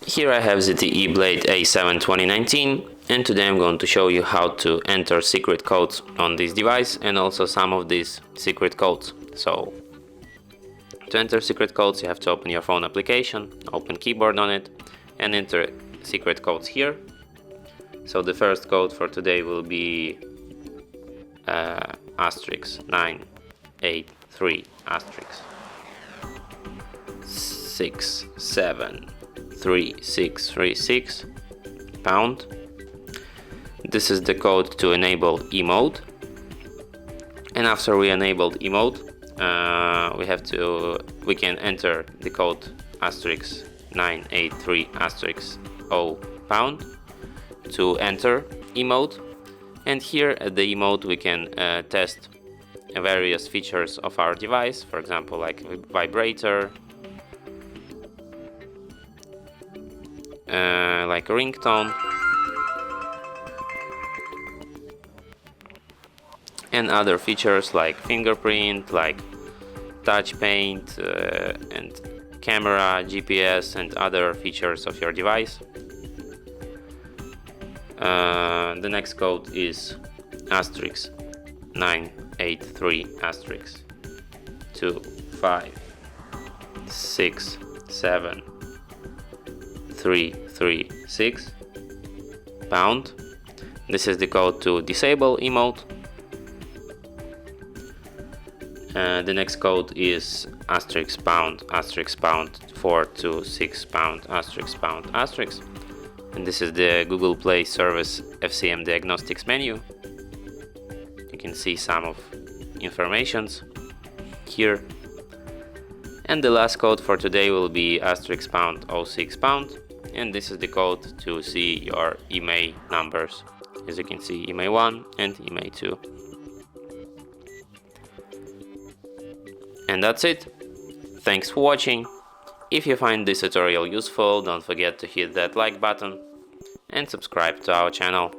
Here I have ZTE Blade A7 2019, and today I'm going to show you how to enter secret codes on this device and also some of these secret codes. So, to enter secret codes you have to open your phone application, open keyboard on it, and enter secret codes here. So the first code for today will be asterisk 983 asterisk 673636 pound. This is the code to enable Emote, and after we enabled Emote, we can enter the code asterisk 983 asterisk 0 pound to enter Emote. And here at the Emote we can test various features of our device, for example like vibrator, like a ringtone, and other features like fingerprint, like touch paint, and camera, GPS, and other features of your device. The next code is asterisk 983 asterisk 2567336 pound. This is the code to disable Emote. The next code is asterisk pound 426 pound asterisk, and this is the Google Play Service FCM Diagnostics menu. You can see some of informations here. And the last code for today will be asterisk pound 06 pound, and this is the code to see your IMEI numbers. As you can see, IMEI 1 and IMEI 2. And that's it. Thanks for watching. If you find this tutorial useful, don't forget to hit that like button and subscribe to our channel.